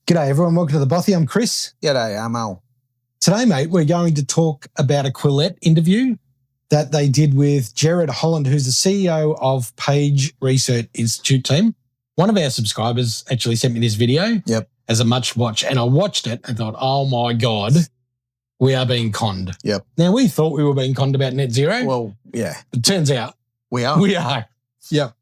G'day everyone, welcome to The Bothy. I'm Chris. G'day, I'm Al. Today, mate, we're going to talk about a Quillette interview that they did with Gerard Holland, who's the CEO of Page Research Institute team. One of our subscribers actually sent me this video as a much watch, and I watched it and thought, oh my God, we are being conned. Yep. Now, we thought we were being conned about net zero. Well, yeah. It turns out we are. We are. Yep.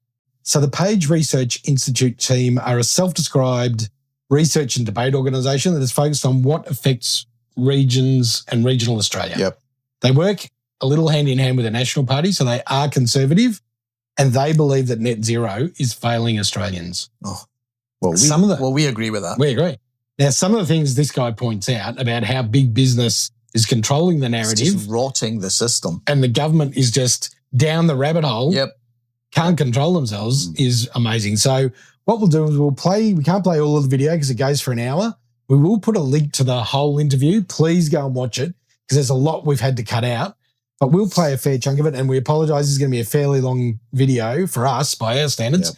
So the Page Research Institute team are a self-described research and debate organisation that is focused on what affects regions and regional Australia. Yep. They work a little hand in hand with the National Party, so they are conservative, and they believe that net zero is failing Australians. Oh, well, we agree with that. We agree. Now, some of the things this guy points out about how big business is controlling the narrative. It's just rotting the system. And the government is just down the rabbit hole. Yep. Can't control themselves is amazing. So what we'll do is we can't play all of the video because it goes for an hour. We will put a link to the whole interview. Please go and watch it because there's a lot we've had to cut out. But we'll play a fair chunk of it, and we apologise. It's going to be a fairly long video for us by our standards. Yep.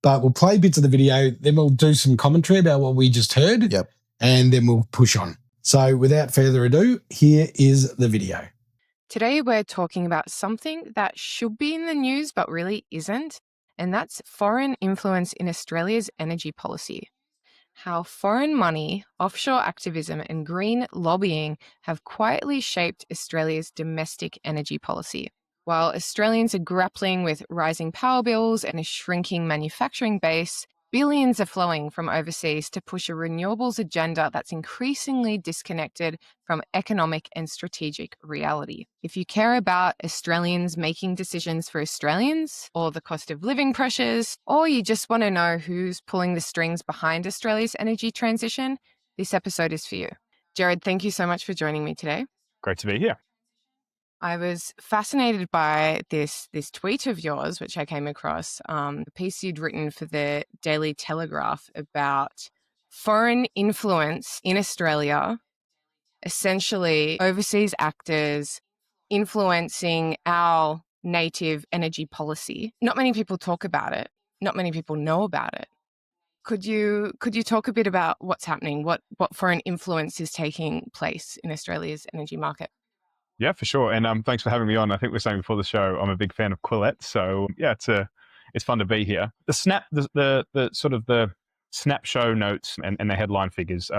But we'll play bits of the video, then we'll do some commentary about what we just heard, and then we'll push on. So without further ado, here is the video. Today we're talking about something that should be in the news but really isn't, and that's foreign influence in Australia's energy policy. How foreign money, offshore activism and green lobbying have quietly shaped Australia's domestic energy policy. While Australians are grappling with rising power bills and a shrinking manufacturing base, billions are flowing from overseas to push a renewables agenda that's increasingly disconnected from economic and strategic reality. If you care about Australians making decisions for Australians, or the cost of living pressures, or you just want to know who's pulling the strings behind Australia's energy transition, this episode is for you. Gerard, thank you so much for joining me today. Great to be here. I was fascinated by this tweet of yours, which I came across, a piece you'd written for the Daily Telegraph about foreign influence in Australia, essentially overseas actors influencing our native energy policy. Not many people talk about it. Not many people know about it. Could you talk a bit about what's happening, what foreign influence is taking place in Australia's energy market? Yeah, for sure. And thanks for having me on. I think we were saying before the show, I'm a big fan of Quillette. So yeah, it's fun to be here. The snap show notes and the headline figures,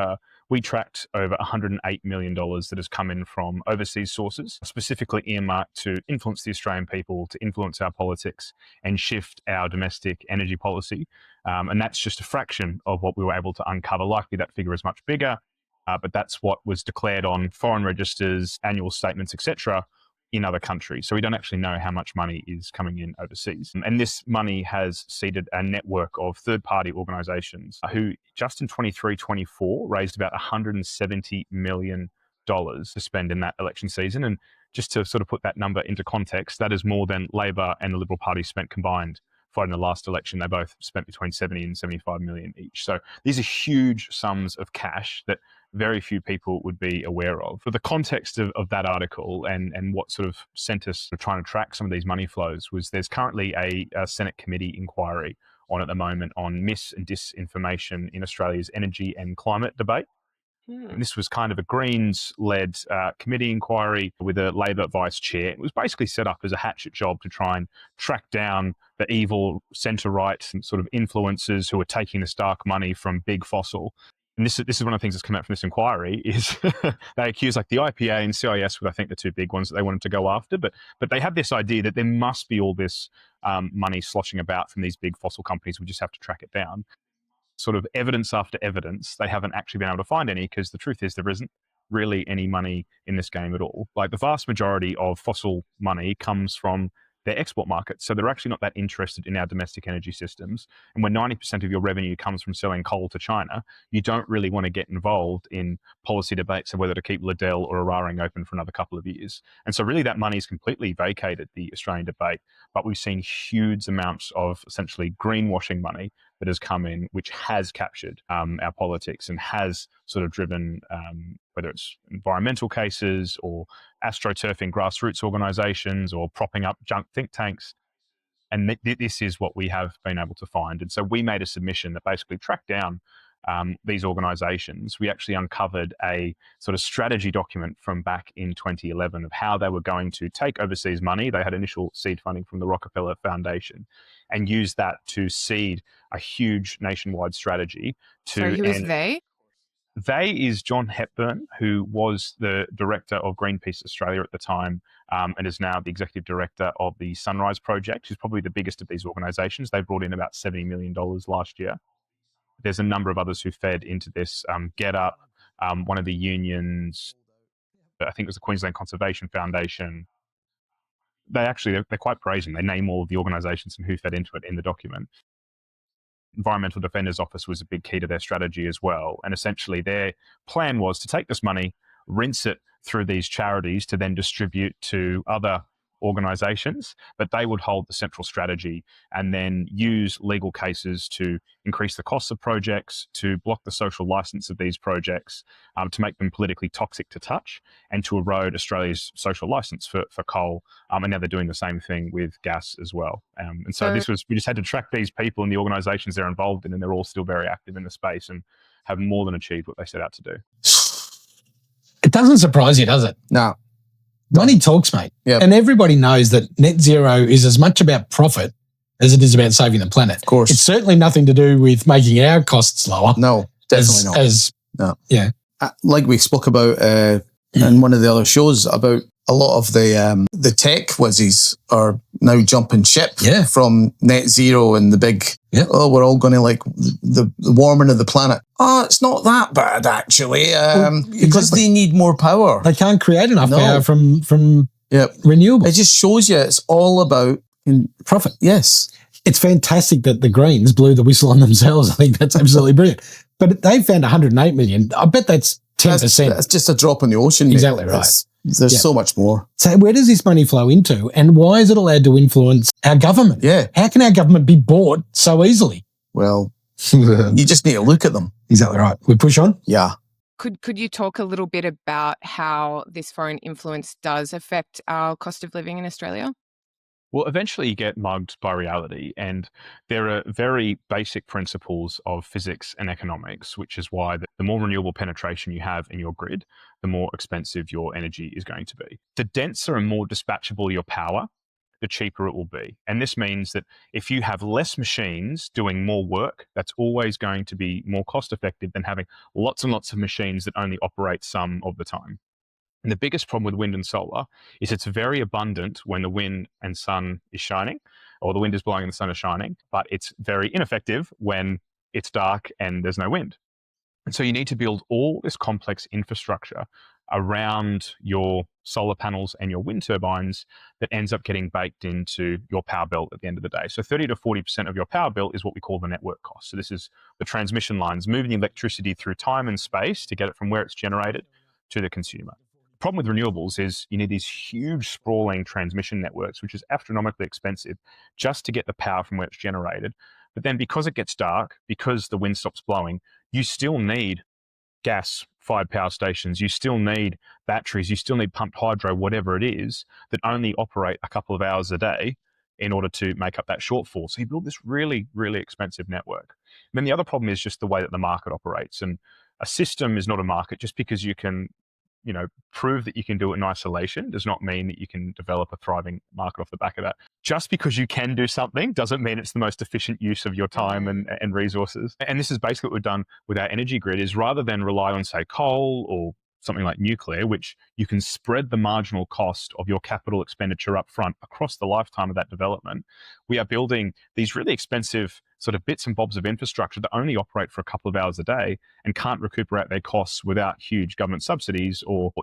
we tracked over $108 million that has come in from overseas sources, specifically earmarked to influence the Australian people, to influence our politics and shift our domestic energy policy. And that's just a fraction of what we were able to uncover. Likely that figure is much bigger. But that's what was declared on foreign registers, annual statements, etc., in other countries. So we don't actually know how much money is coming in overseas. And this money has seeded a network of third-party organisations who just in 23-24 raised about $170 million to spend in that election season. And just to sort of put that number into context, that is more than Labor and the Liberal Party spent combined fighting the last election. They both spent between 70 and 75 million each. So these are huge sums of cash that very few people would be aware of. For the context of that article and what sort of sent us trying to track some of these money flows was there's currently a Senate committee inquiry on at the moment on mis and disinformation in Australia's energy and climate debate. And this was kind of a Greens-led committee inquiry with a Labor vice chair. It was basically set up as a hatchet job to try and track down the evil centre-right sort of influencers who are taking this dark money from big fossil. And this is one of the things that's come out from this inquiry is they accuse like the IPA and CIS, I think the two big ones that they wanted to go after. But they have this idea that there must be all this money sloshing about from these big fossil companies. We just have to track it down. Sort of evidence after evidence, they haven't actually been able to find any because the truth is there isn't really any money in this game at all. Like the vast majority of fossil money comes from their export markets. So they're actually not that interested in our domestic energy systems. And when 90% of your revenue comes from selling coal to China, you don't really want to get involved in policy debates of whether to keep Liddell or Eraring open for another couple of years. And so really that money's completely vacated the Australian debate, but we've seen huge amounts of essentially greenwashing money that has come in, which has captured our politics and has sort of driven, whether it's environmental cases or astroturfing grassroots organisations or propping up junk think tanks. And this is what we have been able to find. And so we made a submission that basically tracked down these organizations, we actually uncovered a sort of strategy document from back in 2011 of how they were going to take overseas money. They had initial seed funding from the Rockefeller Foundation and use that to seed a huge nationwide strategy to So who is they? They is John Hepburn, who was the director of Greenpeace Australia at the time, and is now the executive director of the Sunrise Project, who's probably the biggest of these organizations. They brought in about $70 million last year. There's a number of others who fed into this. Get Up, one of the unions, I think it was the Queensland Conservation Foundation. They're quite brazen. They name all of the organizations and who fed into it in the document. Environmental Defender's Office was a big key to their strategy as well. And essentially their plan was to take this money, rinse it through these charities to then distribute to other organizations, but they would hold the central strategy and then use legal cases to increase the costs of projects, to block the social license of these projects, to make them politically toxic to touch, and to erode Australia's social license for coal. And now they're doing the same thing with gas as well. And so we just had to track these people and the organizations they're involved in, and they're all still very active in the space and have more than achieved what they set out to do. It doesn't surprise you, does it? No. Money talks, mate. Yep. And everybody knows that net zero is as much about profit as it is about saving the planet. Of course. It's certainly nothing to do with making our costs lower. No, definitely not. Yeah. Like we spoke about in one of the other shows about a lot of the tech whizzes are now jumping ship from net zero and the big, we're all going to like the warming of the planet. Oh, it's not that bad actually, because they need more power. They can't create enough power from renewables. It just shows you it's all about profit. Yes. It's fantastic that the Greens blew the whistle on themselves. I think that's absolutely brilliant. But they found 108 million. I bet that's 10%. That's just a drop in the ocean. Exactly right. There's so much more. So where does this money flow into, and why is it allowed to influence our government? Yeah. How can our government be bought so easily? Well, you just need to look at them. Exactly right. We push on? Yeah. Could you talk a little bit about how this foreign influence does affect our cost of living in Australia? Well, eventually you get mugged by reality, and there are very basic principles of physics and economics, which is why the more renewable penetration you have in your grid, the more expensive your energy is going to be. The denser and more dispatchable your power, the cheaper it will be. And this means that if you have less machines doing more work, that's always going to be more cost effective than having lots and lots of machines that only operate some of the time. And the biggest problem with wind and solar is it's very abundant when the wind and sun is shining, or the wind is blowing and the sun is shining, but it's very ineffective when it's dark and there's no wind. And so you need to build all this complex infrastructure around your solar panels and your wind turbines that ends up getting baked into your power bill at the end of the day. So 30 to 40% of your power bill is what we call the network cost. So this is the transmission lines, moving the electricity through time and space to get it from where it's generated to the consumer. The problem with renewables is you need these huge sprawling transmission networks, which is astronomically expensive just to get the power from where it's generated. But then because it gets dark, because the wind stops blowing, you still need gas-fired power stations, you still need batteries, you still need pumped hydro, whatever it is, that only operate a couple of hours a day in order to make up that shortfall. So you build this really, really expensive network. And then the other problem is just the way that the market operates. And a system is not a market. Just because you can prove that you can do it in isolation does not mean that you can develop a thriving market off the back of that. Just because you can do something doesn't mean it's the most efficient use of your time and resources. And this is basically what we've done with our energy grid, is rather than rely on, say, coal or something like nuclear, which you can spread the marginal cost of your capital expenditure up front across the lifetime of that development, we are building these really expensive sort of bits and bobs of infrastructure that only operate for a couple of hours a day and can't recuperate their costs without huge government subsidies or,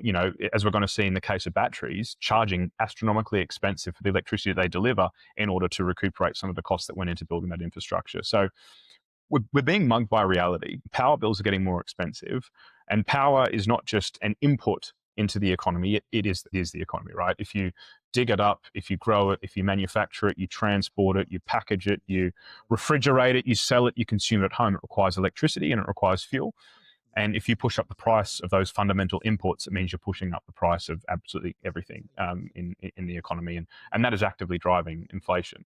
as we're going to see in the case of batteries, charging astronomically expensive for the electricity they deliver in order to recuperate some of the costs that went into building that infrastructure. So we're being mugged by reality. Power bills are getting more expensive, and power is not just an input into the economy, it is the economy, right? If you dig it up, if you grow it, if you manufacture it, you transport it, you package it, you refrigerate it, you sell it, you consume it at home, it requires electricity and it requires fuel. And if you push up the price of those fundamental inputs, it means you're pushing up the price of absolutely everything in the economy. And that is actively driving inflation.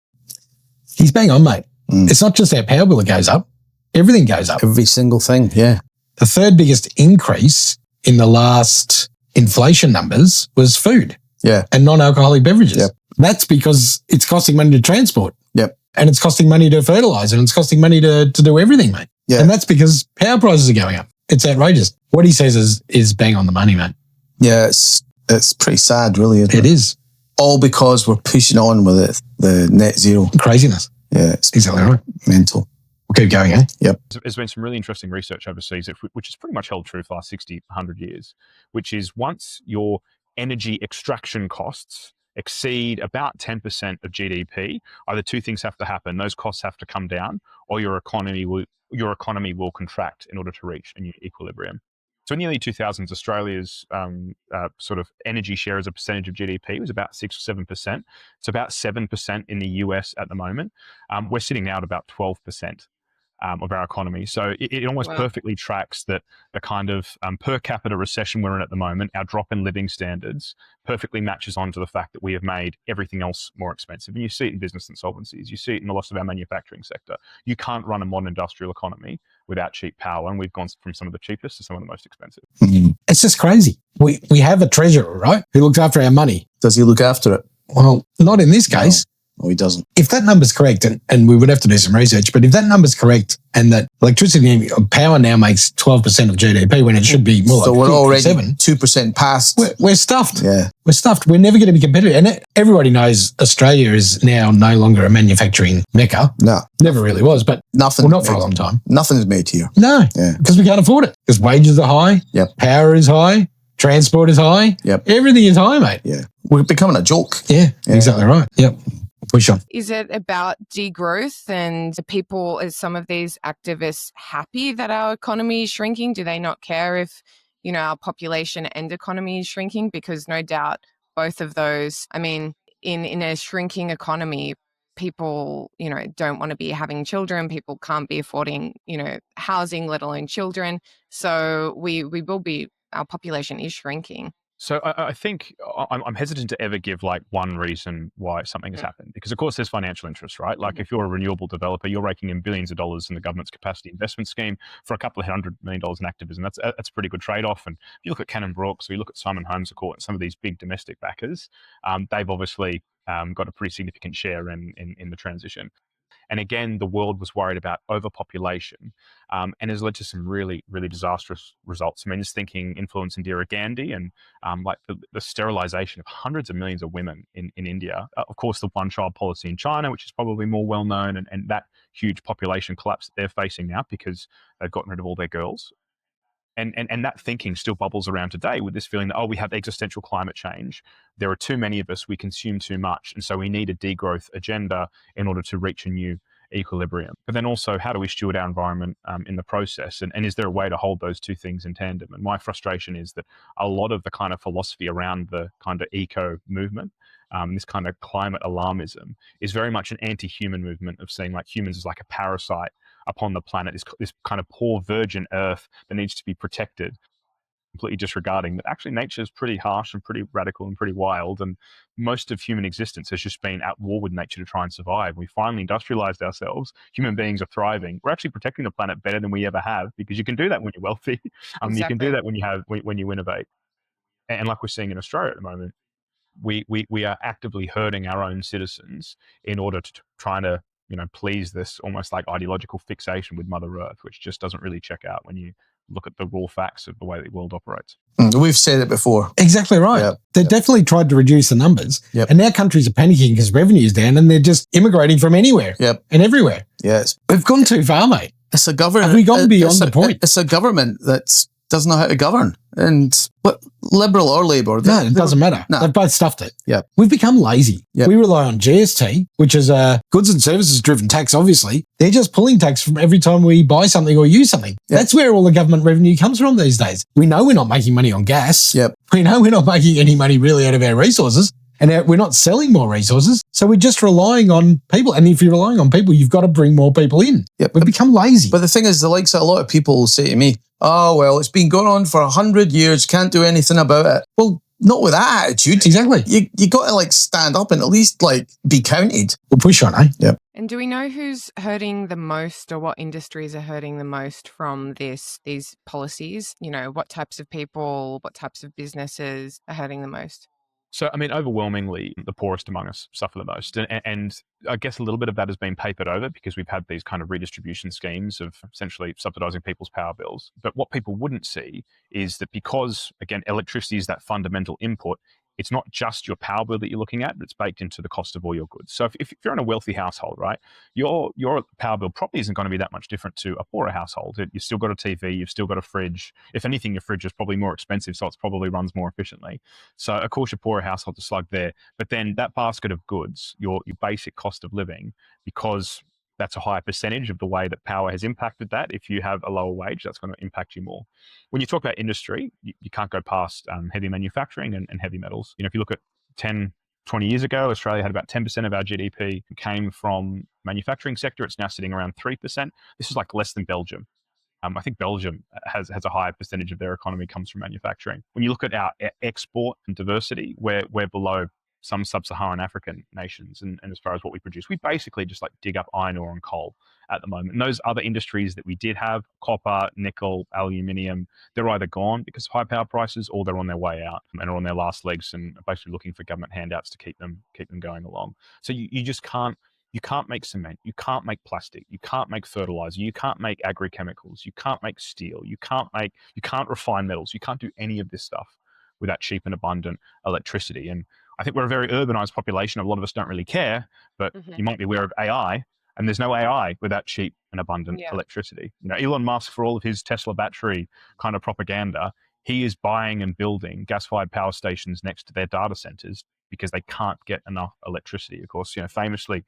He's bang on, mate. It's not just our power bill that goes up. everything goes up. Every single thing, yeah. The third biggest increase in the last inflation numbers was food. Yeah. And non-alcoholic beverages. Yep. That's because it's costing money to transport. Yep. And it's costing money to fertilize, and it's costing money to do everything, mate. Yeah. And that's because power prices are going up. It's outrageous. What he says is bang on the money, mate. Yeah, it's pretty sad, really, isn't it? It is. All because we're pushing on with it, the net zero. Craziness. Yeah, it's exactly right. Mental. We'll keep going, eh? Yep. There's been some really interesting research overseas, which has pretty much held true for the last 60, 100 years, which is once your energy extraction costs exceed about 10% of GDP, either two things have to happen. Those costs have to come down, or your economy will contract in order to reach a new equilibrium. So in the early 2000s, Australia's sort of energy share as a percentage of GDP was about 6 or 7%. It's about 7% in the US at the moment. We're sitting now at about 12%. Of our economy. So it almost perfectly tracks that the kind of per capita recession we're in at the moment, our drop in living standards perfectly matches onto the fact that we have made everything else more expensive. And you see it in business insolvencies. You see it in the loss of our manufacturing sector. You can't run a modern industrial economy without cheap power. And we've gone from some of the cheapest to some of the most expensive. It's just crazy. We have a treasurer, right, who looks after our money. Does he look after it? Well, not in this case. No, he doesn't. If that number's correct, and we would have to do some research, but if that number's correct and that electricity power now makes 12% of GDP when it should be more so like we're already 2% past. We're stuffed. Yeah. We're stuffed. We're never going to be competitive. And everybody knows Australia is now no longer a manufacturing mecca. No. Never really was, but not for a long time. Nothing's made here. No. Yeah. Because we can't afford it. Because wages are high. Yep. Power is high. Transport is high. Yep. Everything is high, mate. Yeah. We're becoming a joke. Yeah. Exactly right. Yep. Push on. Is it about degrowth, and are people, as some of these activists, happy that our economy is shrinking? Do they not care if, our population and economy is shrinking? Because no doubt both of those, I mean, in a shrinking economy, people, don't want to be having children. People can't be affording, housing, let alone children. So our population is shrinking. So I think I'm hesitant to ever give like one reason why something has happened, because of course there's financial interests, right? Like if you're a renewable developer, you're raking in billions of dollars in the government's capacity investment scheme for a couple of $100 million in activism. That's a pretty good trade-off. And if you look at Cannon Brooks, or you look at Simon Holmes Court and some of these big domestic backers, they've obviously got a pretty significant share in the transition. And again, the world was worried about overpopulation, and has led to some really, really disastrous results. I mean, just thinking influence Indira Gandhi and like the sterilization of hundreds of millions of women in India. Of course, the one-child policy in China, which is probably more well-known, and that huge population collapse that they're facing now because they've gotten rid of all their girls. And that thinking still bubbles around today with this feeling that, we have existential climate change. There are too many of us. We consume too much. And so we need a degrowth agenda in order to reach a new equilibrium. But then also, how do we steward our environment in the process? And is there a way to hold those two things in tandem? And my frustration is that a lot of the kind of philosophy around the kind of eco movement, this kind of climate alarmism, is very much an anti-human movement of seeing like humans as like a parasite upon the planet, this kind of poor virgin earth that needs to be protected, completely disregarding that actually nature is pretty harsh and pretty radical and pretty wild, and most of human existence has just been at war with nature to try and survive. We finally industrialized ourselves. Human beings are thriving. We're actually protecting the planet better than we ever have, because you can do that when you're wealthy. Exactly. You can do that when you innovate. And like we're seeing in Australia at the moment, we are actively hurting our own citizens in order to try to please this almost like ideological fixation with Mother Earth, which just doesn't really check out when you look at the raw facts of the way the world operates. We've said it before. Exactly right. Yep. They definitely tried to reduce the numbers. Yep. And now countries are panicking because revenue is down, and they're just immigrating from anywhere and everywhere. Yes. We've gone too far, mate. It's a government. Have we gone beyond the point? It's a government that doesn't know how to govern. And what, Liberal or Labour? No, it doesn't matter. No. They've both stuffed it. Yep. We've become lazy. Yep. We rely on GST, which is a goods and services driven tax, obviously. They're just pulling tax from every time we buy something or use something. Yep. That's where all the government revenue comes from these days. We know we're not making money on gas. Yep. We know we're not making any money really out of our resources. And we're not selling more resources. So we're just relying on people. And if you're relying on people, you've got to bring more people in. Yep. We've become lazy. But the thing is, the likes of a lot of people say to me, oh, well, it's been going on for 100 years, can't do anything about it. Well, not with that attitude. Exactly. You got to stand up and at least be counted. We'll push on, eh? Yep. And do we know who's hurting the most, or what industries are hurting the most from these policies? You know, what types of people, what types of businesses are hurting the most? So, I mean, overwhelmingly, the poorest among us suffer the most. And I guess a little bit of that has been papered over because we've had these kind of redistribution schemes of essentially subsidizing people's power bills. But what people wouldn't see is that because, again, electricity is that fundamental input, it's not just your power bill that you're looking at, but it's baked into the cost of all your goods. So if you're in a wealthy household, right, your power bill probably isn't going to be that much different to a poorer household. You've still got a TV, you've still got a fridge. If anything, your fridge is probably more expensive, so it probably runs more efficiently. So of course, your poorer household is slugged there. But then that basket of goods, your basic cost of living, because that's a higher percentage of the way that power has impacted that. If you have a lower wage, that's going to impact you more. When you talk about industry, you can't go past heavy manufacturing and heavy metals. You know, if you look at 10, 20 years ago, Australia had about 10% of our GDP came from manufacturing sector. It's now sitting around 3%. This is like less than Belgium. I think Belgium has a higher percentage of their economy comes from manufacturing. When you look at our export and diversity, we're below some sub-Saharan African nations. And as far as what we produce, we basically just like dig up iron ore and coal at the moment. And those other industries that we did have, copper, nickel, aluminium, they're either gone because of high power prices or they're on their way out and are on their last legs and are basically looking for government handouts to keep them going along. So you just can't. You can't make cement, you can't make plastic, you can't make fertilizer, you can't make agri-chemicals, you can't make steel, you can't refine metals, you can't do any of this stuff without cheap and abundant electricity. And I think we're a very urbanized population. A lot of us don't really care, but you might be aware of AI, and there's no AI without cheap and abundant electricity. You know, Elon Musk, for all of his Tesla battery kind of propaganda, he is buying and building gas-fired power stations next to their data centers because they can't get enough electricity. Of course, you know, famously,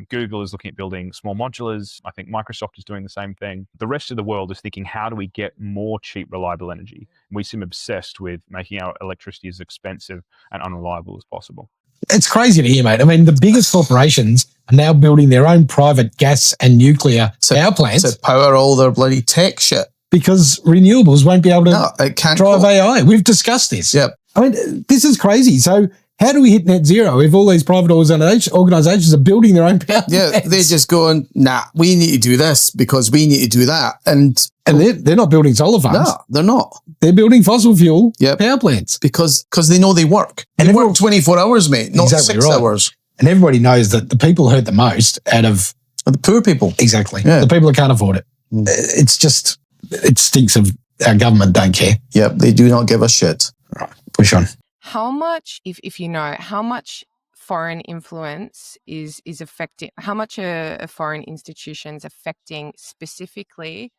Google is looking at building small modulars. I think Microsoft is doing the same thing. The rest of the world is thinking, how do we get more cheap, reliable energy? We seem obsessed with making our electricity as expensive and unreliable as possible. It's crazy to hear, mate. I mean, the biggest corporations are now building their own private gas and nuclear power plants to power all their bloody tech shit. Because renewables won't be able to drive AI. We've discussed this. Yep. I mean, this is crazy. So how do we hit net zero if all these private organizations are building their own power plants? They're just going, nah, we need to do this because we need to do that. And they're not building solar farms. No, they're not. They're building fossil fuel power plants. Because they know they work. And they work 24 hours, mate, not exactly 6 hours. And everybody knows that the people hurt the most out of the poor people. Exactly. Yeah. The people that can't afford it. It's just, it stinks of our government don't care. Yep, they do not give a shit. Right, push on. How much, if you know, how much foreign influence is affecting, how much are foreign institutions affecting specifically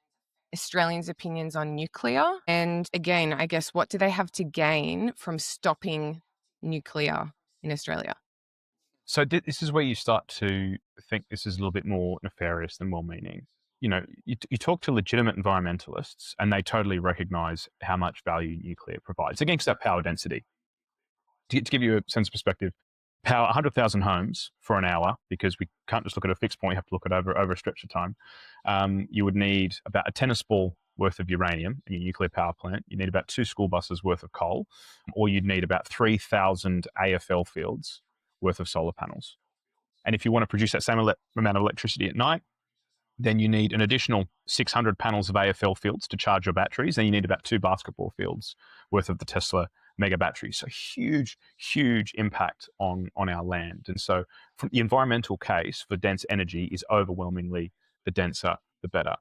Australians' opinions on nuclear? And again, I guess, what do they have to gain from stopping nuclear in Australia? So this is where you start to think this is a little bit more nefarious than well-meaning. You know, you talk to legitimate environmentalists and they totally recognize how much value nuclear provides against that power density. To give you a sense of perspective, power 100,000 homes for an hour, because we can't just look at a fixed point, you have to look at over a stretch of time. You would need about a tennis ball worth of uranium in your nuclear power plant. You need about 2 school buses worth of coal, or you'd need about 3,000 AFL fields worth of solar panels. And if you want to produce that same amount of electricity at night, then you need an additional 600 panels of AFL fields to charge your batteries. Then you need about 2 basketball fields worth of the Tesla mega batteries. So huge impact on our land. And so from the environmental case for dense energy is overwhelmingly the denser, the better.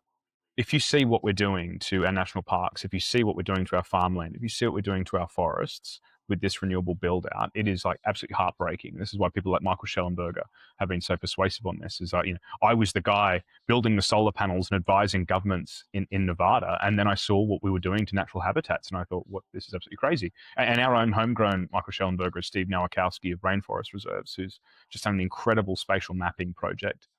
If you see what we're doing to our national parks, if you see what we're doing to our farmland, if you see what we're doing to our forests with this renewable build out, it is like absolutely heartbreaking. This is why people like Michael Schellenberger have been so persuasive on this. Is I was the guy building the solar panels and advising governments in Nevada, and then I saw what we were doing to natural habitats, and I thought, this is absolutely crazy. And our own homegrown Michael Schellenberger is Steve Nowakowski of Rainforest Reserves, who's just done an incredible spatial mapping project,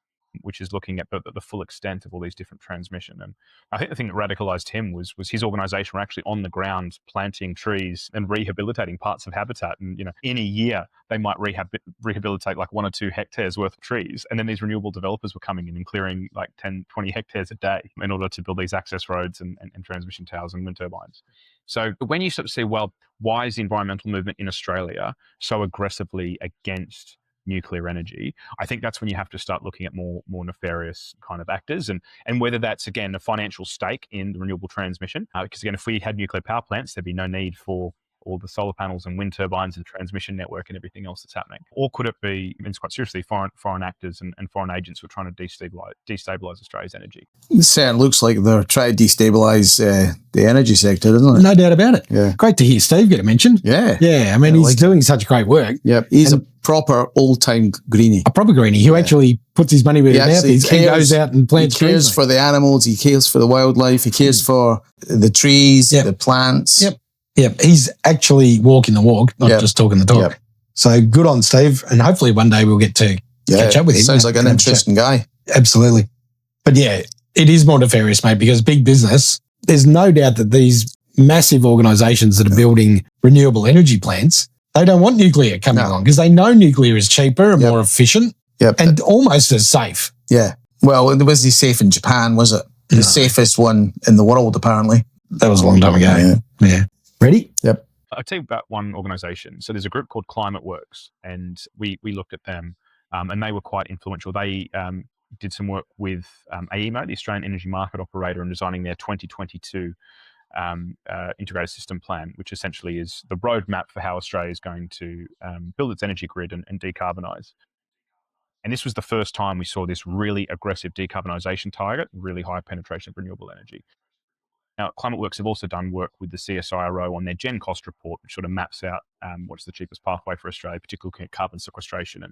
which is looking at the full extent of all these different transmission. And I think the thing that radicalized him was his organization were actually on the ground planting trees and rehabilitating parts of habitat. And, in a year, they might rehabilitate like 1 or 2 hectares worth of trees. And then these renewable developers were coming in and clearing like 10, 20 hectares a day in order to build these access roads and transmission towers and wind turbines. So when you sort of see, well, why is the environmental movement in Australia so aggressively against nuclear energy, I think that's when you have to start looking at more nefarious kind of actors, and whether that's, again, a financial stake in the renewable transmission. Because again, if we had nuclear power plants, there'd be no need for all the solar panels and wind turbines and transmission network and everything else that's happening. Or could it be, and quite seriously, foreign actors and foreign agents who are trying to destabilise Australia's energy? It certainly looks like they're trying to destabilise the energy sector, doesn't it? No doubt about it. Yeah. Great to hear Steve get a mention. Yeah. Yeah. I mean, he's doing such great work. Yep. He's a proper old-time greenie. A proper greenie who actually puts his money where his mouth is. He goes out and plants trees. He cares for the animals. He cares for the wildlife. He cares for the trees, the plants. Yep, he's actually walking the walk, not just talking the talk. Yep. So good on Steve, and hopefully one day we'll get to catch up with him. Sounds like an interesting guy. Absolutely. But yeah, it is more nefarious, mate, because big business, there's no doubt that these massive organisations that are building renewable energy plants, they don't want nuclear coming along because they know nuclear is cheaper and more efficient and almost as safe. Yeah. Well, it was safe in Japan, was it? The safest one in the world, apparently. That was a long time ago. Yeah. Ready? Yep. I'll tell you about one organisation. So there's a group called Climate Works, and we looked at them, and they were quite influential. They did some work with AEMO, the Australian Energy Market Operator, in designing their 2022 integrated system plan, which essentially is the roadmap for how Australia is going to build its energy grid and decarbonise. And this was the first time we saw this really aggressive decarbonisation target, really high penetration of renewable energy. Now, ClimateWorks have also done work with the CSIRO on their Gen Cost report, which sort of maps out what's the cheapest pathway for Australia, particularly looking at carbon sequestration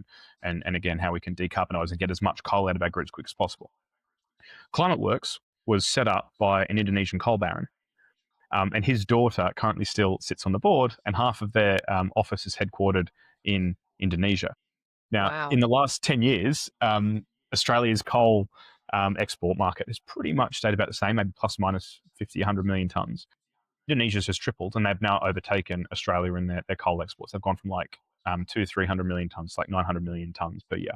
and again, how we can decarbonise and get as much coal out of our grid as quick as possible. ClimateWorks was set up by an Indonesian coal baron, and his daughter currently still sits on the board, and half of their office is headquartered in Indonesia. Now, in the last 10 years, Australia's coal export market has pretty much stayed about the same, maybe plus minus 50, 100 million tonnes. Indonesia's has tripled, and they've now overtaken Australia in their coal exports. They've gone from like 200-300 million tonnes to like 900 million tonnes per year.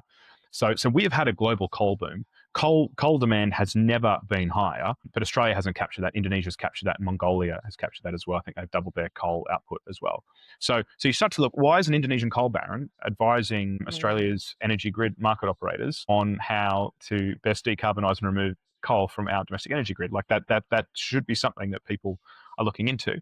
So we have had a global coal boom. Coal demand has never been higher, but Australia hasn't captured that. Indonesia's captured that. Mongolia has captured that as well. I think they've doubled their coal output as well. So you start to look, why is an Indonesian coal baron advising Australia's energy grid market operators on how to best decarbonise and remove coal from our domestic energy grid? Like that should be something that people are looking into.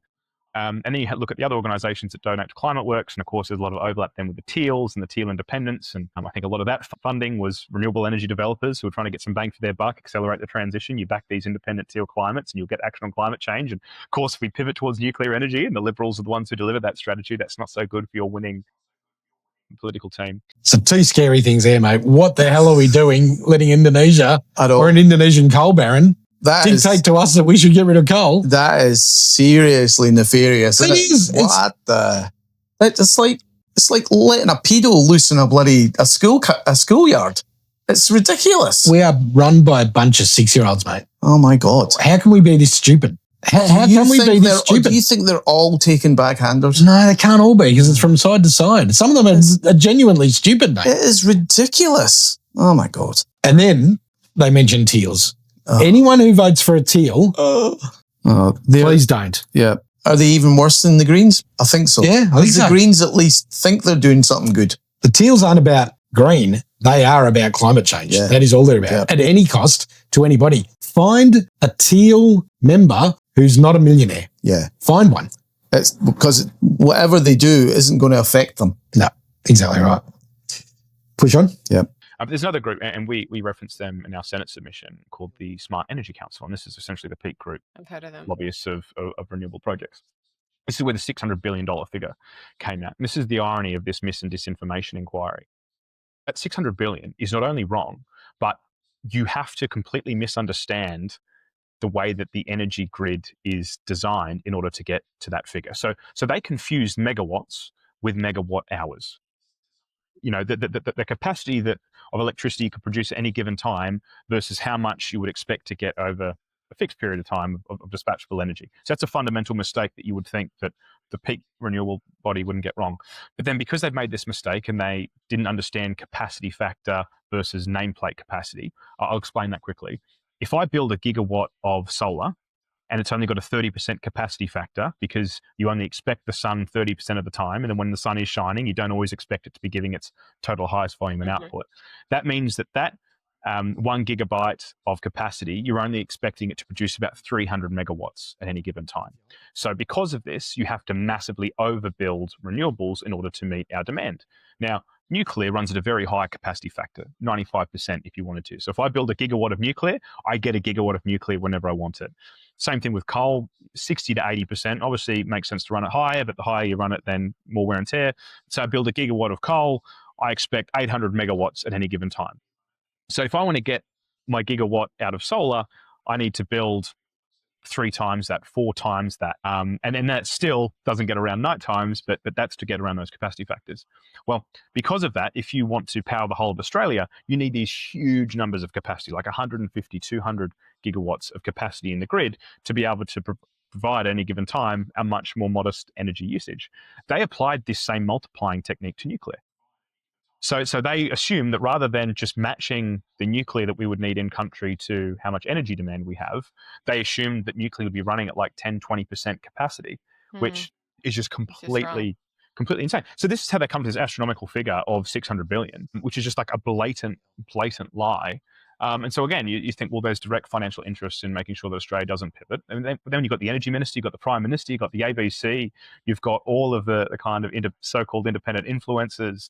And then you look at the other organisations that donate to ClimateWorks, and of course there's a lot of overlap then with the Teals and the Teal independents, and I think a lot of that funding was renewable energy developers who are trying to get some bang for their buck, accelerate the transition. You back these independent Teal climates and you'll get action on climate change. And of course, if we pivot towards nuclear energy and the Liberals are the ones who deliver that strategy, that's not so good for your winning political team. Some two scary things there, mate. What the hell are we doing letting Indonesia or an Indonesian coal baron dictate to us that we should get rid of coal? That is seriously nefarious. It is. What the? It's like letting a pedo loose in a schoolyard. It's ridiculous. We are run by a bunch of 6-year-olds, mate. Oh my God! How can we be this stupid? How can we be this stupid? Do you think they're all taking backhanders? No, they can't all be because it's from side to side. Some of them are genuinely stupid, mate. It is ridiculous. Oh my God! And then they mention Teals. Anyone who votes for a Teal, please don't. Yeah. Are they even worse than the Greens? I think so. Yeah, I think so. The Greens at least think they're doing something good. The Teals aren't about green. They are about climate change. Yeah. That is all they're about. At any cost to anybody. Find a Teal member who's not a millionaire. Yeah. Find one. It's because whatever they do isn't going to affect them. No, exactly right. Push on. Yeah. There's another group, and we referenced them in our Senate submission, called the Smart Energy Council, and this is essentially the peak group. I've heard of them. Lobbyists of renewable projects. This is where the $600 billion figure came out. And this is the irony of this mis and disinformation inquiry. That $600 billion is not only wrong, but you have to completely misunderstand the way that the energy grid is designed in order to get to that figure. So they confused megawatts with megawatt hours. You know, the capacity of electricity you could produce at any given time versus how much you would expect to get over a fixed period of time of dispatchable energy. So that's a fundamental mistake that you would think that the peak renewable body wouldn't get wrong. But then because they've made this mistake and they didn't understand capacity factor versus nameplate capacity, I'll explain that quickly. If I build a gigawatt of solar, and it's only got a 30% capacity factor because you only expect the sun 30% of the time. And then when the sun is shining, you don't always expect it to be giving its total highest volume and output. That means that 1 gigabyte of capacity, you're only expecting it to produce about 300 megawatts at any given time. So because of this, you have to massively overbuild renewables in order to meet our demand. Now, nuclear runs at a very high capacity factor, 95% if you wanted to. So if I build a gigawatt of nuclear, I get a gigawatt of nuclear whenever I want it. Same thing with coal, 60 to 80%. Obviously, it makes sense to run it higher, but the higher you run it, then more wear and tear. So I build a gigawatt of coal, I expect 800 megawatts at any given time. So if I want to get my gigawatt out of solar, I need to build 3 times that, 4 times that. And then that still doesn't get around night times, but that's to get around those capacity factors. Well, because of that, if you want to power the whole of Australia, you need these huge numbers of capacity, like 150, 200 gigawatts of capacity in the grid to be able to provide at any given time a much more modest energy usage. They applied this same multiplying technique to nuclear. So they assume that rather than just matching the nuclear that we would need in country to how much energy demand we have, they assumed that nuclear would be running at like 10, 20% capacity, which is just completely insane. So this is how they come to this astronomical figure of 600 billion, which is just like a blatant lie. And so again, you think, well, there's direct financial interests in making sure that Australia doesn't pivot. And then you've got the energy minister, you've got the prime minister, you've got the ABC, you've got all of the kind of so-called independent influencers.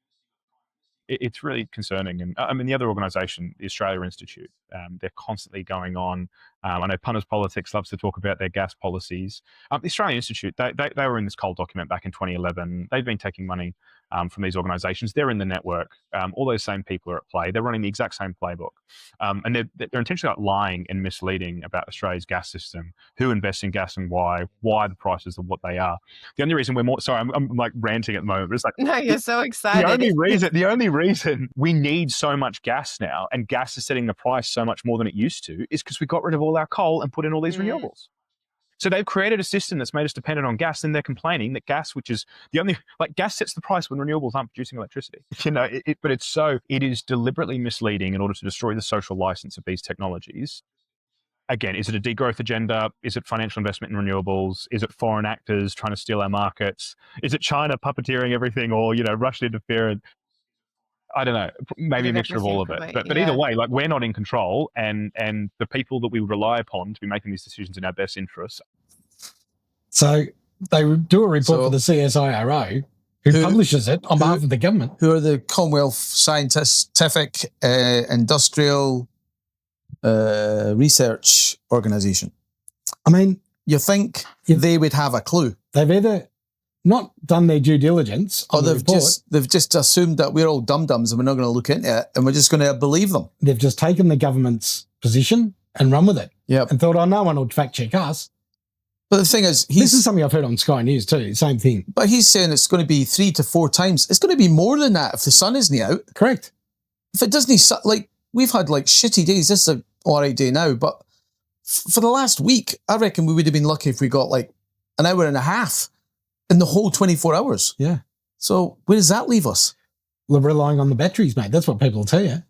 It's really concerning. And I mean, the other organisation, the Australia Institute, they're constantly going on. I know Punters Politics loves to talk about their gas policies. The Australia Institute, they were in this coal document back in 2011. They've been taking money from these organisations. They're in the network. All those same people are at play. They're running the exact same playbook. And they're intentionally lying and misleading about Australia's gas system, who invests in gas and why the prices are what they are. The only reason we're more... Sorry, I'm like ranting at the moment. But it's like, no, you're so excited. The only reason we need so much gas now, and gas is setting the price so much more than it used to, is because we got rid of all our coal and put in all these renewables. So they've created a system that's made us dependent on gas, and they're complaining that gas, which is the only, like, gas sets the price when renewables aren't producing electricity. But it is deliberately misleading in order to destroy the social license of these technologies. Again, is it a degrowth agenda? Is it financial investment in renewables? Is it foreign actors trying to steal our markets? Is it China puppeteering everything, or Russian interference? I don't know, maybe a mixture of all of it. But either way, like, we're not in control, and the people that we rely upon to be making these decisions in our best interests. So they do a report for the CSIRO, who publishes it on behalf of the government. Who are the Commonwealth Scientific Industrial Research Organisation. I mean, you think they would have a clue. They've either not done their due diligence on the report. They've just assumed that we're all dum-dums and we're not going to look into it and we're just going to believe them. They've just taken the government's position and run with it. Yep. And thought, no one will fact check us. But the thing is, this is something I've heard on Sky News too, same thing. But he's saying it's going to be 3 to 4 times. It's going to be more than that if the sun isn't out. Correct. If it doesn't, like, we've had like shitty days. This is an all right day now, but for the last week, I reckon we would have been lucky if we got like an hour and a half in the whole 24 hours. Yeah. So where does that leave us? We're relying on the batteries, mate. That's what people will tell you.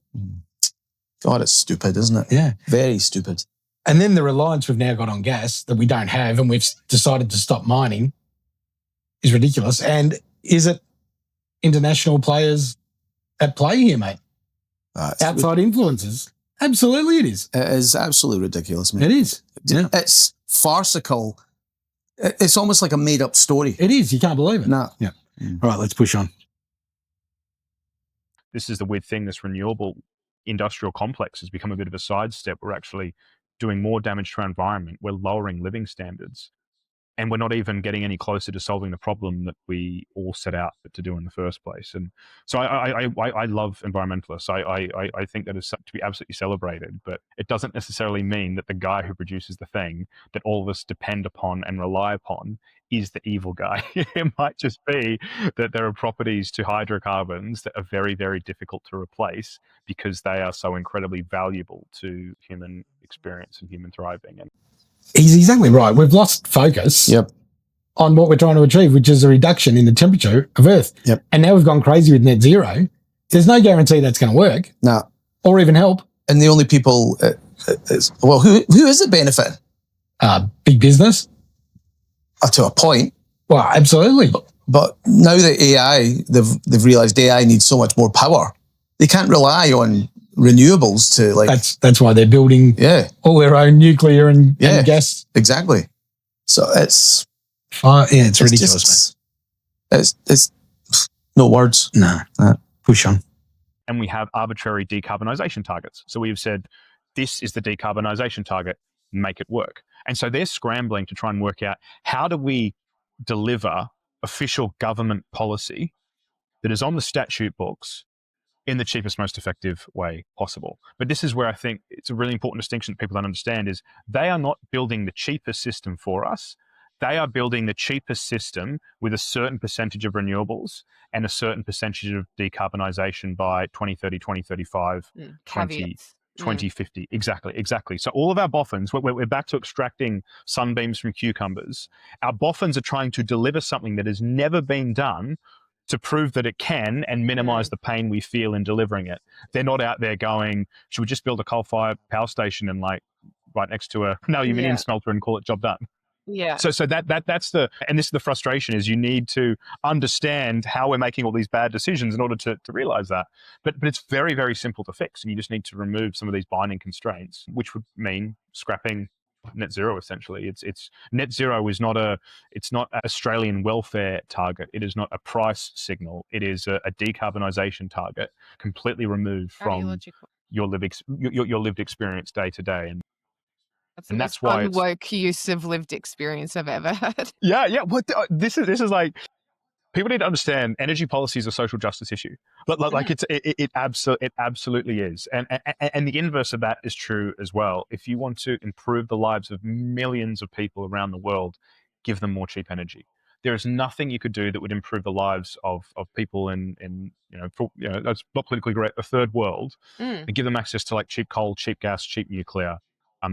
God, it's stupid, isn't it? Yeah. Very stupid. And then the reliance we've now got on gas that we don't have and we've decided to stop mining is ridiculous. And is it international players at play here, mate? Outside influences? Absolutely it is. It is absolutely ridiculous, mate. It is. Yeah. It's farcical. It's almost like a made-up story. It is. You can't believe it. No. Yeah. All right, let's push on. This is the weird thing. This renewable industrial complex has become a bit of a sidestep. We're actually doing more damage to our environment. We're lowering living standards. And we're not even getting any closer to solving the problem that we all set out to do in the first place. And so I love environmentalists. I think that is to be absolutely celebrated, but it doesn't necessarily mean that the guy who produces the thing that all of us depend upon and rely upon is the evil guy. It might just be that there are properties to hydrocarbons that are very, very difficult to replace because they are so incredibly valuable to human experience and human thriving. And he's exactly right. We've lost focus on what we're trying to achieve, which is a reduction in the temperature of Earth. Yep. And now we've gone crazy with net zero. There's no guarantee that's going to work. No. Or even help. And the only people, who is it benefiting? big business? To a point. Well, absolutely. But now that AI, they've realised AI needs so much more power. They can't rely on renewables to like. That's why they're building all their own nuclear and gas. Exactly. So it's ridiculous. It's no words. No. Push on. And we have arbitrary decarbonisation targets. So we've said, this is the decarbonisation target, make it work. And so they're scrambling to try and work out, how do we deliver official government policy that is on the statute books in the cheapest, most effective way possible. But this is where I think it's a really important distinction that people don't understand, is they are not building the cheapest system for us. They are building the cheapest system with a certain percentage of renewables and a certain percentage of decarbonisation by 2030, 2035, 2050. Exactly. So all of our boffins, we're back to extracting sunbeams from cucumbers. Our boffins are trying to deliver something that has never been done to prove that it can and minimize the pain we feel in delivering it. They're not out there going, should we just build a coal-fired power station and like right next to a aluminium smelter and call it job done? Yeah. So that's and this is the frustration, is you need to understand how we're making all these bad decisions in order to realize that. But it's very, very simple to fix, and you just need to remove some of these binding constraints, which would mean scrapping net zero. Essentially, it's net zero is not an Australian welfare target. It is not a price signal. It is a decarbonisation target, completely removed from your lived experience day to day. And that's why unwoke use of lived experience I've ever had. Yeah. What this is like. People need to understand energy policy is a social justice issue. Like it absolutely is. And the inverse of that is true as well. If you want to improve the lives of millions of people around the world, give them more cheap energy. There is nothing you could do that would improve the lives of people in that's not politically correct, a third world, and give them access to like cheap coal, cheap gas, cheap nuclear.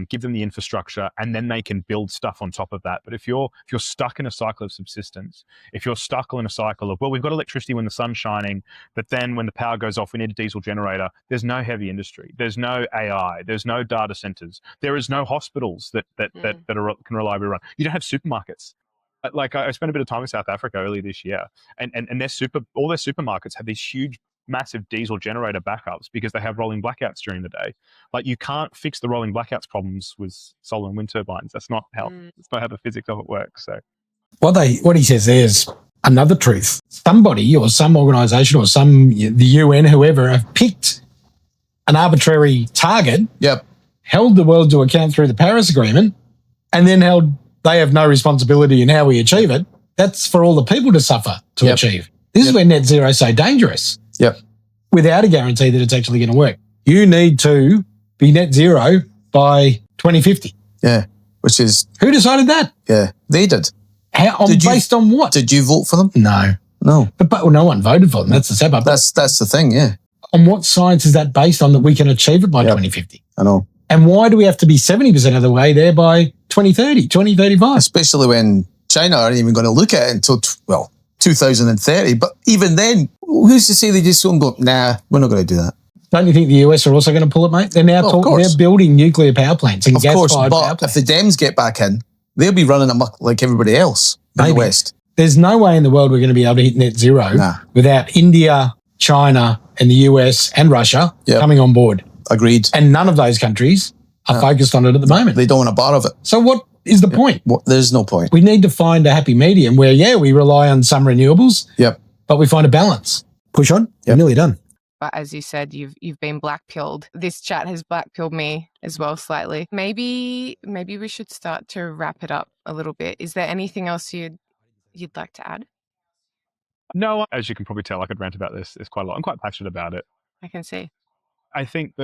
Give them the infrastructure, and then they can build stuff on top of that. But if you're stuck in a cycle of subsistence, if you're stuck in a cycle of, well, we've got electricity when the sun's shining, but then when the power goes off, we need a diesel generator. There's no heavy industry. There's no AI. There's no data centers. There is no hospitals that can reliably run. You don't have supermarkets. Like I spent a bit of time in South Africa earlier this year, and all their supermarkets have these huge, massive diesel generator backups because they have rolling blackouts during the day. Like, you can't fix the rolling blackouts problems with solar and wind turbines. That's not how the physics of it works. So what he says there's another truth. Somebody or some organisation or the UN, whoever, have picked an arbitrary target, held the world to account through the Paris Agreement, and then they have no responsibility in how we achieve it. That's for all the people to suffer to achieve. This is where net zero is so dangerous. Without a guarantee that it's actually going to work. You need to be net zero by 2050. Yeah, which is... Who decided that? Yeah, they did. Based on what? Did you vote for them? No. But no one voted for them. That's the setup. That's the thing, yeah. On what science is that based on that we can achieve it by 2050? I know. And why do we have to be 70% of the way there by 2030, 2035? Especially when China aren't even going to look at it until, 2030. But even then, who's to say they just don't go, nah, we're not going to do that? Don't you think the US are also going to pull it, mate? They're now they're building nuclear power plants and gas-fired power plants. If the Dems get back in, they'll be running amok like everybody else in the West. There's no way in the world we're going to be able to hit net zero without India, China, and the US and Russia coming on board. Agreed. And none of those countries are focused on it at the moment. They don't want a bar of it. So what is the point? There's no point. We need to find a happy medium where, we rely on some renewables, but we find a balance. Push on. You're nearly done. But as you said, you've been black-pilled. This chat has black-pilled me as well slightly. Maybe we should start to wrap it up a little bit. Is there anything else you'd like to add? No, as you can probably tell, I could rant about this. There's quite a lot. I'm quite passionate about it. I can see. I think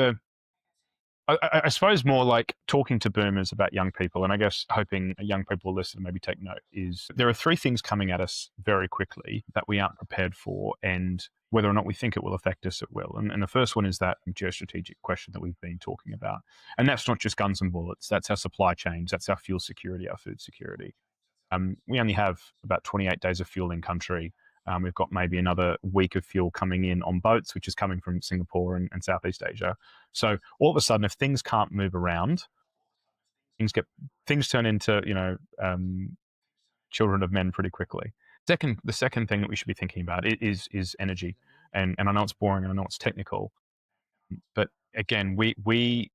I suppose more like talking to boomers about young people, and I guess hoping young people will listen and maybe take note, is there are three things coming at us very quickly that we aren't prepared for, and whether or not we think it will affect us, it will. And the first one is that geostrategic question that we've been talking about. And that's not just guns and bullets. That's our supply chains. That's our fuel security, our food security. We only have about 28 days of fuel in country. We've got maybe another week of fuel coming in on boats, which is coming from Singapore and Southeast Asia. So all of a sudden, if things can't move around, things turn into children of men pretty quickly. The second thing that we should be thinking about is energy, and I know it's boring and I know it's technical, but again, we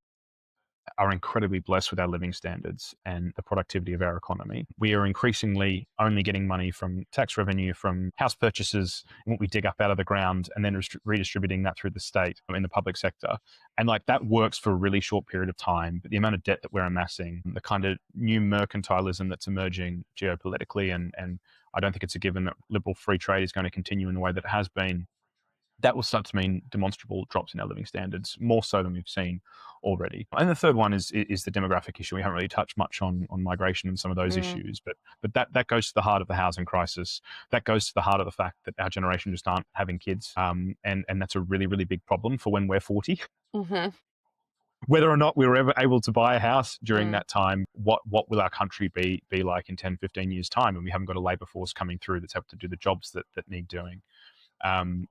are incredibly blessed with our living standards and the productivity of our economy. We are increasingly only getting money from tax revenue, from house purchases, and what we dig up out of the ground, and then redistributing that through the state in the public sector. And like that works for a really short period of time, but the amount of debt that we're amassing, the kind of new mercantilism that's emerging geopolitically, and I don't think it's a given that liberal free trade is going to continue in the way that it has been. That will start to mean demonstrable drops in our living standards, more so than we've seen already. And the third one is the demographic issue. We haven't really touched much on migration and some of those issues, but that goes to the heart of the housing crisis. That goes to the heart of the fact that our generation just aren't having kids, and that's a really, really big problem for when we're 40. Mm-hmm. Whether or not we were ever able to buy a house during that time, what will our country be like in 10, 15 years' time? And we haven't got a labour force coming through that's able to do the jobs that need doing. And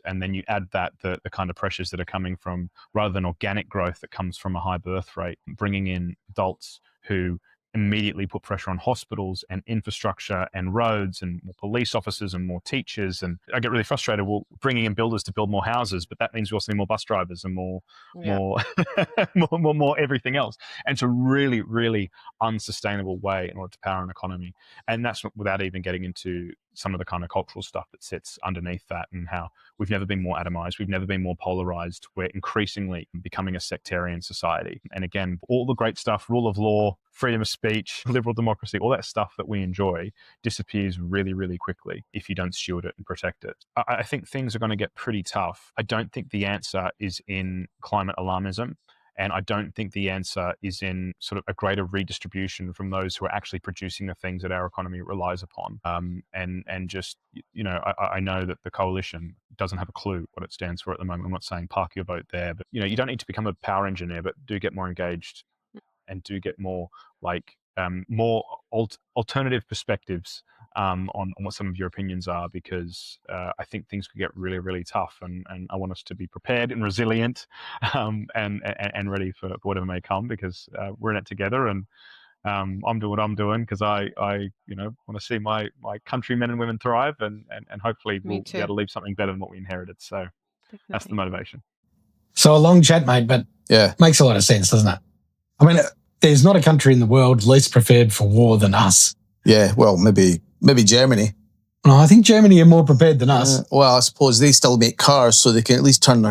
then you add that the kind of pressures that are coming from, rather than organic growth that comes from a high birth rate, bringing in adults who immediately put pressure on hospitals and infrastructure and roads and more police officers and more teachers. And I get really frustrated. Well, bringing in builders to build more houses, but that means we also need more bus drivers and more everything else. And it's a really, really unsustainable way in order to power an economy. And that's without even getting into some of the kind of cultural stuff that sits underneath that, and how we've never been more atomized. We've never been more polarized. We're increasingly becoming a sectarian society. And again, all the great stuff, rule of law, freedom of speech, liberal democracy, all that stuff that we enjoy disappears really, really quickly if you don't steward it and protect it. I think things are going to get pretty tough. I don't think the answer is in climate alarmism. And I don't think the answer is in sort of a greater redistribution from those who are actually producing the things that our economy relies upon. And just, I know that the coalition doesn't have a clue what it stands for at the moment. I'm not saying park your vote there, but, you don't need to become a power engineer, but do get more engaged and do get more more alternative perspectives on what some of your opinions are, because I think things could get really, really tough, and I want us to be prepared and resilient and ready for whatever may come, because we're in it together, and I'm doing what I'm doing because I want to see my countrymen and women thrive, and hopefully we'll be able to leave something better than what we inherited. So definitely. That's the motivation. So a long chat, mate, but makes a lot of sense, doesn't it? I mean, there's not a country in the world less prepared for war than us. Yeah, well, maybe Germany. No, I think Germany are more prepared than us. Well, I suppose they still make cars, so they can at least turn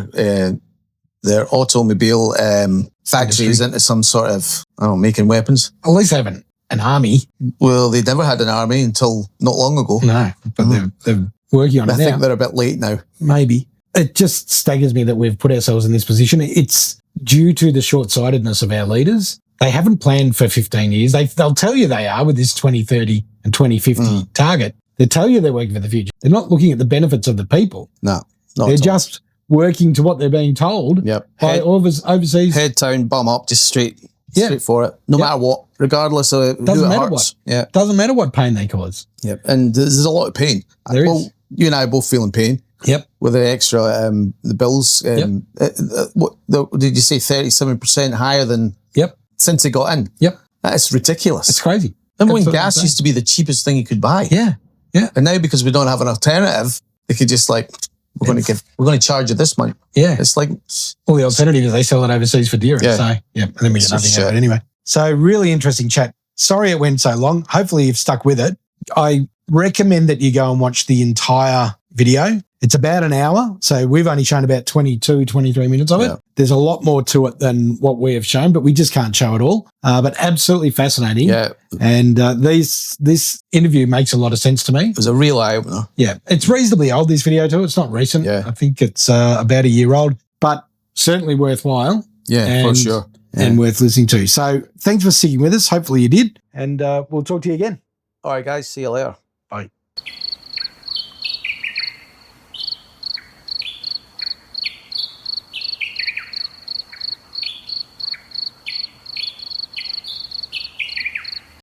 their automobile factories into some sort of, making weapons. At least they have an army. Well, they never had an army until not long ago. No, but they're working on it now. I think they're a bit late now. Maybe. It just staggers me that we've put ourselves in this position. It's due to the short-sightedness of our leaders. They haven't planned for 15 years. They'll tell you they are with this 2030 and 2050 target. They'll tell you they're working for the future. They're not looking at the benefits of the people. No, they're just working to what they're being told by overseas. Head down, bum up, just straight for it. No matter what, regardless of who it hurts. Doesn't matter what pain they cause. Yep. And there's a lot of pain. There is. You and I are both feeling pain. Yep. With the extra, the bills. What did you say, 37% higher than since they got in? Yep. That's ridiculous. It's crazy. Remember when gas used to be the cheapest thing you could buy? Yeah. Yeah. And now because we don't have an alternative, they could just we're going to charge you this money. Yeah. It's like, well, the alternative is they sell it overseas for dearer. Yeah. So, and then we get nothing out of it anyway. So really interesting chat. Sorry it went so long. Hopefully you've stuck with it. I recommend that you go and watch the entire video. It's about an hour, so we've only shown about 22, 23 minutes of it. There's a lot more to it than what we have shown, but we just can't show it all. But absolutely fascinating. Yeah. And this interview makes a lot of sense to me. It was a real eye-opener. Yeah. It's reasonably old, this video too. It's not recent. Yeah. I think it's about a year old, but certainly worthwhile. Yeah, for sure. Yeah. And worth listening to. So thanks for sticking with us. Hopefully you did. And we'll talk to you again. All right, guys. See you later.